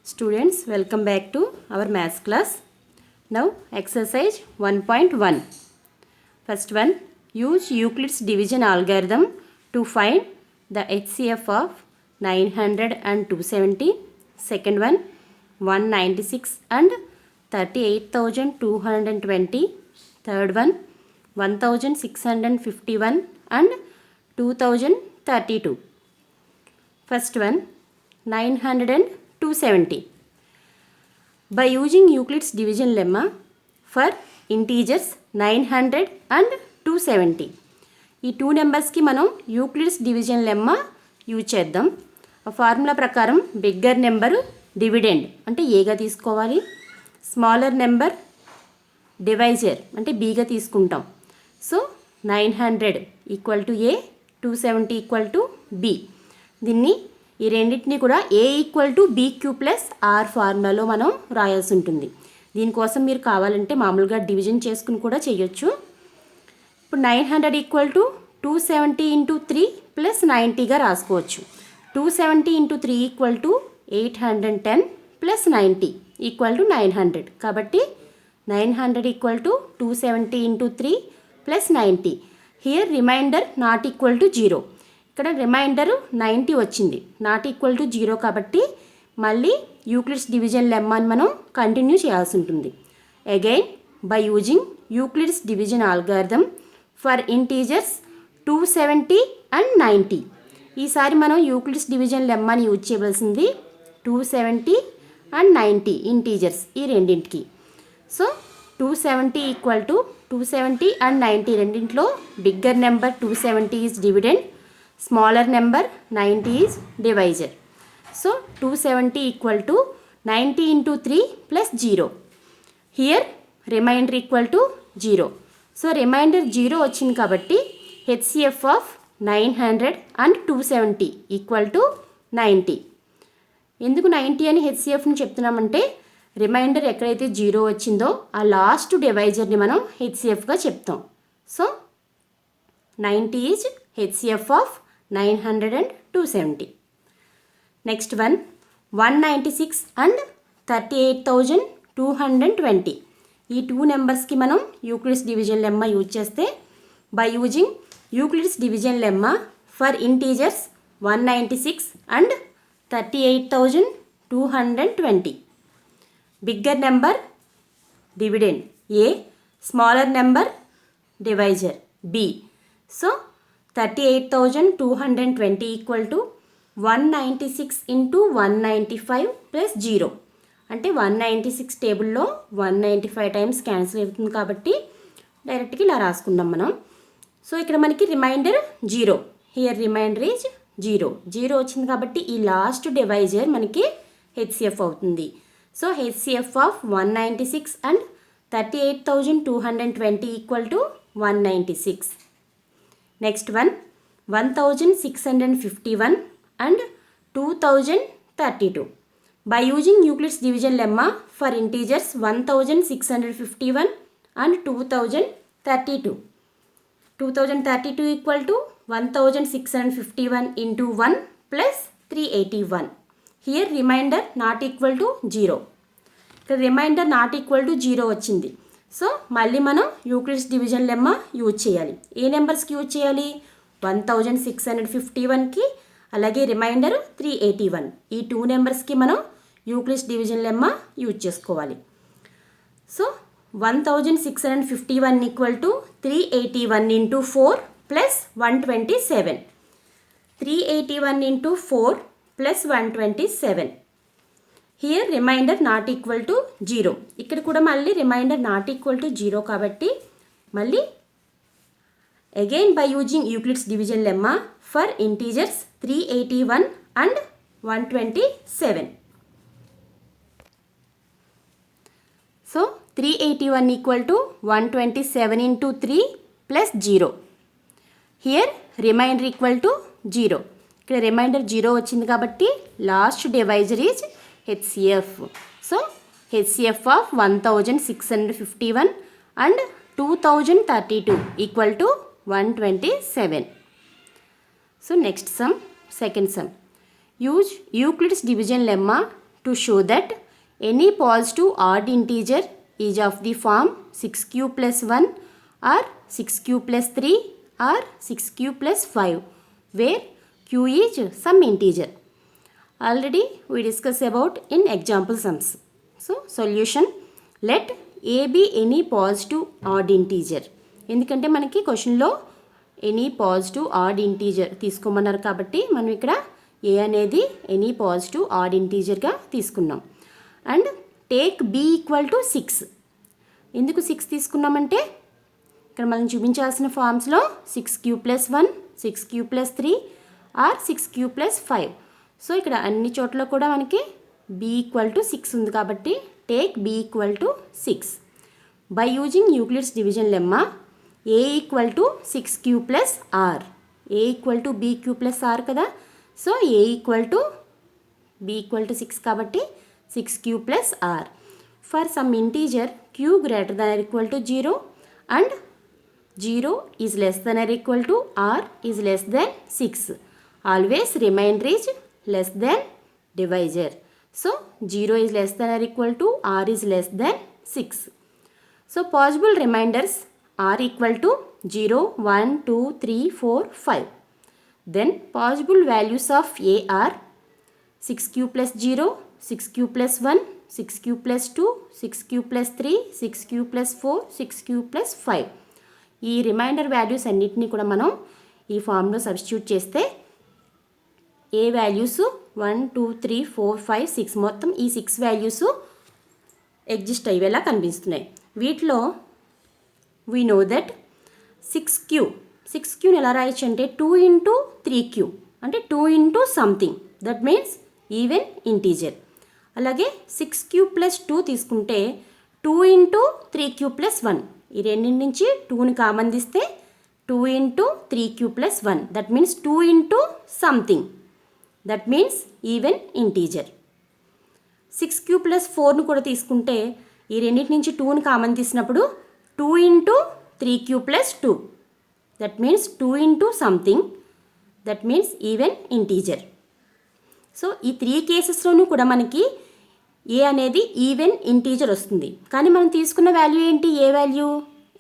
Students, welcome back to our maths class. Now, exercise 1.1. First one, use Euclid's division algorithm to find the HCF of 900 and 270. Second one, 196 and 38,220. Third one, 1,651 and 2,032. First one, 900 and 270. By using Euclid's division lemma for integers 900 and 270. ఈ two నెంబర్స్కి మనం Euclid's division lemma use చేద్దాం. ఆ formula ప్రకారం bigger number dividend అంటే ఏగా తీసుకోవాలి, smaller number divisor అంటే బీగా తీసుకుంటాం. So 900 equal to A, 270 equal to B. దీన్ని ఈ రెండింటిని కూడా A equal to B Q plus R ఫార్ములాలో మనం రాయాల్సి ఉంటుంది. దీనికోసం మీరు కావాలంటే మామూలుగా డివిజన్ చేసుకుని కూడా చేయొచ్చు. ఇప్పుడు 900 ఈక్వల్ టు 270 ఇంటూ 3 ప్లస్ 90గా రాసుకోవచ్చు. 270 into 3 equal to 810 plus 90 equal to 900. కాబట్టి 900 equal to 270 into 3 plus 90. Here remainder not equal to 0. ఇక్కడ రిమైండర్ 90 వచ్చింది, నాట్ ఈక్వల్ టు 0. కాబట్టి మళ్ళీ యూక్లిడ్స్ డివిజన్ లెమ్మాని మనం కంటిన్యూ చేయాల్సి ఉంటుంది. Again by using Euclid's division algorithm for integers 270 and 90. ఈసారి మనం యూక్లిడ్స్ డివిజన్ లెమ్మాని యూజ్ చేయవలసింది 270 అండ్ 90 ఇంటీజర్స్ ఈ రెండింటికి. సో 270 ఈక్వల్ టు 270 అండ్ 90 రెండింటిలో bigger number 270 is dividend, smaller number 90 is divisor. So 270 equal to 90 into 3 plus 0. Here remainder equal to 0. So remainder 0 వచ్చింది కాబట్టి HCF of 900 and 270 equal to 90. ఎందుకు 90 అని HCFని చెప్తున్నామంటే reminder ఎక్కడైతే 0 వచ్చిందో ఆ లాస్ట్ డివైజర్ని మనం HCFగా చెప్తాం. So 90 is HCF of 900 and 270. Next one, 196 and 38,220. ఈ టూ నెంబర్స్కి మనం యూక్లిడ్స్ డివిజన్ లెమ్మా యూజ్ చేస్తే by using Euclid's division lemma for integers 196 and 38,220. Bigger number dividend a, smaller number divisor b. So 38,220 equal to 196 into 195 plus 0. అంటే 196 టేబుల్లో 195 times cancel అవుతుంది కాబట్టి డైరెక్ట్గా ఇలా రాసుకుందాం మనం. సో ఇక్కడ మనకి రిమైండర్ 0, హియర్ రిమైండర్ ఈజ్ 0 వచ్చింది కాబట్టి ఈ లాస్ట్ డివైజర్ మనకి హెచ్సిఎఫ్ అవుతుంది. So HCF of 196 and 38,220 equal to 196. Next one, 1,651 and 2,032. By using Euclid's division lemma for integers 1,651 and 2,032. 2,032 equal to 1,651 into 1 plus 381. Here remainder not equal to 0. ఇక్కడ reminder not equal to 0 వచ్చింది. So మళ్ళీ మనం Euclid's division lemma use చేయాలి. ఏ నెంబర్స్కి use చేయాలి? 1,651కి అలాగే reminder 381. ఈ two నెంబర్స్కి మనం యూక్లిడ్స్ డివిజన్ లెమ్మా యూజ్ చేసుకోవాలి. So 1,651 equal to 381 into 4 plus 127. 381 into 4 plus 127. Here remainder not equal to 0. ఇక్కడ కూడా మళ్ళీ రిమైండర్ నాట్ ఈక్వల్ టు 0 కాబట్టి మళ్ళీ again by using Euclid's division lemma for integers 381 and 127. So 381 equal to 127 into 3 plus 0. Here remainder equal to 0. ఇక్కడ remainder 0 వచ్చింది కాబట్టి last divisor is HCF. So HCF of 1,651 and 2,032 equal to 127. So next sum, second sum. Use Euclid's division lemma to show that any positive odd integer is of the form 6q plus 1 or 6q plus 3 or 6q plus 5 where q is some integer. Already we discussed about in example sums. So solution, let a be any positive odd integer. ఎందుకంటే మనకి క్వశ్చన్లో any positive odd integer తీసుకోమన్నారు కాబట్టి మనం ఇక్కడ ఏ అనేది any positive odd ఇంటీజర్గా తీసుకున్నాం. And take b equal to 6. ఎందుకు 6 తీసుకున్నామంటే ఇక్కడ మనం చూపించాల్సిన ఫార్మ్స్లో 6q plus 1, 6q plus 3 or 6q plus 5. So ఇక్కడ అన్ని చోట్ల కూడా మనకి b ఈక్వల్ టు 6 ఉంది కాబట్టి take b equal to 6. By using Euclid's division lemma a equal to 6q plus r. a equal to bq plus r కదా. So a equal to b equal to 6 కాబట్టి 6q plus r. For some integer q greater than or equal to 0 and 0 is less than or equal to r is less than 6. Always remainder is less than divisor. So 0 is less than or equal to r is less than 6. So possible remainders are equal to 0, 1, 2, 3, 4, 5. Then possible values of a are 6q plus 0, 6q plus 1, 6q plus 2, 6q plus 3, 6q plus 4, 6q plus 5. ఈ reminder values అన్నిటినీ కూడా మనం ఈ ఫామ్లో substitute చేస్తే ఏ values 1, 2, 3, 4, 5, 6 మొత్తం ఈ 6 values exist అయ్యేలా కనిపిస్తున్నాయి. వీటిలో వీ నో దట్ 6qని ఎలా రాయొచ్చు అంటే 2 ఇంటూ 3q అంటే 2 into something, that means even integer. అలాగే 6q ప్లస్ 2 తీసుకుంటే 2 ఇంటూ 3q ప్లస్ 1, ఈ రెండింటి నుంచి 2ని కామన్ తీస్తే 2 into 3q plus 1, that means 2 into something, that means even integer. 6q plus 4ను కూడా తీసుకుంటే ఈ రెండింటి నుంచి 2ని కామన్ తీసినప్పుడు 2 into 3q plus 2, that means 2 into something, that means even integer. So ఈ 3 కేసెస్లోనూ కూడా మనకి ఏ అనేది ఈవెన్ ఇంటీజర్ వస్తుంది. కానీ మనం తీసుకున్న వాల్యూ ఏంటి? ఏ value?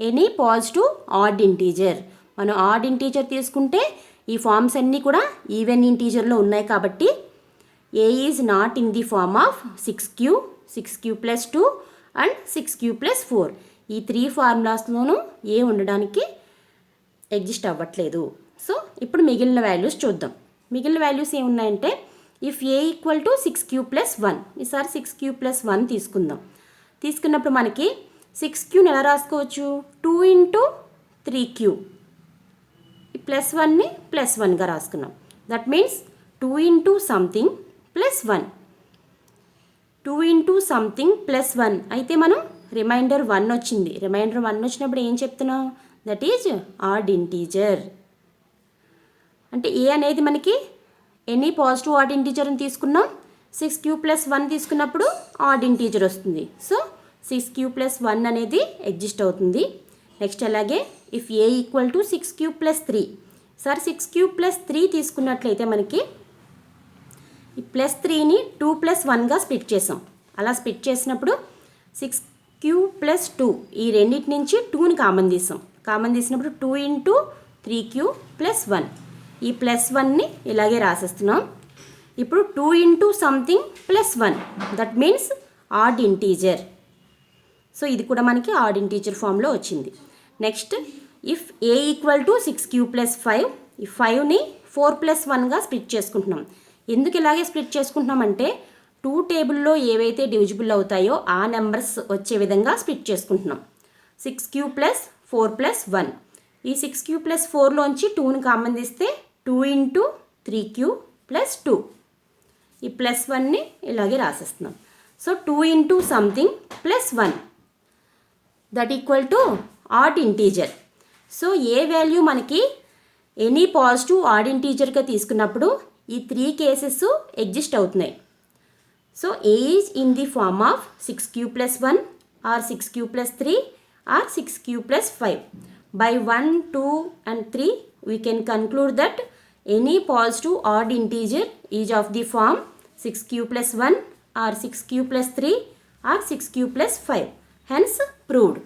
Any positive odd integer. మనం ఆడ్ ఇంటీజర్ తీసుకుంటే ఈ ఫార్మ్స్ అన్నీ కూడా ఈవెన్ ఇంటీజర్లో ఉన్నాయి కాబట్టి A is not in the form of 6q plus 2 and 6q plus 4. ఈ 3 ఫార్ములాస్లోనూ ఏ ఉండడానికి ఎగ్జిస్ట్ అవ్వట్లేదు. సో ఇప్పుడు మిగిలిన వాల్యూస్ చూద్దాం. మిగిలిన వాల్యూస్ ఏమున్నాయంటే if A equal to 6q plus 1, ఈసారి 6q ప్లస్ 1 తీసుకుందాం. తీసుకున్నప్పుడు మనకి 6qని ఎలా రాసుకోవచ్చు? 2 ఇంటూ 3q, ప్లస్ 1ని ప్లస్ 1గా రాసుకున్నాం. That means 2 into something plus 1, 2 into something plus 1 అయితే మనం రిమైండర్ 1 వచ్చింది. రిమైండర్ 1 వచ్చినప్పుడు ఏం చెప్తున్నాం? That is odd integer. అంటే ఏ అనేది మనకి ఎనీ పాజిటివ్ ఆడ్ ఇంటీజర్ అని తీసుకున్నాం. 6q ప్లస్ 1 తీసుకున్నప్పుడు ఆడ్ ఇంటీజర్ వస్తుంది. సో 6q ప్లస్ 1 అనేది ఎగ్జిస్ట్ అవుతుంది. నెక్స్ట్ అలాగే if A equal to 6q plus 3, sir 6q plus 3 తీసుకున్నట్లయితే మనకి ఈ ప్లస్ 3ని 2 ప్లస్ 1గా స్ప్లిట్ చేసాం. అలా స్ప్లిట్ చేసినప్పుడు 6q ప్లస్ 2 ఈ రెండింటి నుంచి 2ని కామన్ తీసాం. కామన్ తీసినప్పుడు 2 ఇంటూ 3q ప్లస్ 1, ఈ ప్లస్ 1ని ఇలాగే రాసేస్తున్నాం. ఇప్పుడు 2 into something plus 1, that means odd integer. So ఇది కూడా మనకి ఆడ్ ఇంటీజర్ ఫామ్లో వచ్చింది. Next if A equal to 6q plus 5, ఈ 5ని 4 ప్లస్ 1గా స్ప్లిట్ చేసుకుంటున్నాం. ఎందుకు ఇలాగే స్ప్లిట్ చేసుకుంటున్నామంటే 2 టేబుల్లో ఏవైతే డివిజిబుల్ అవుతాయో ఆ నెంబర్స్ వచ్చే విధంగా స్ప్లిట్ చేసుకుంటున్నాం. 6q ప్లస్ 4 ప్లస్ 1, ఈ 6q ప్లస్ 4లోంచి 2ని కామన్ తీస్తే 2 ఇంటూ 3q ప్లస్ 2, ఈ ప్లస్ 1ని ఇలాగే రాసేస్తున్నాం. So 2 into something plus 1, that equal to odd integer. So A value మనకి ఎనీ పాజిటివ్ ఆడ్ ఇంటీజర్గా తీసుకున్నప్పుడు ఈ 3 కేసెస్ ఎగ్జిస్ట్ అవుతున్నాయి. So A is in the form of 6q plus 1 or 6q plus 3 or 6q plus 5. By 1, 2 and 3 we can conclude that any positive odd integer is of the form 6q plus 1, or 6 cube plus 3 or 6 cube plus 5. Hence proved.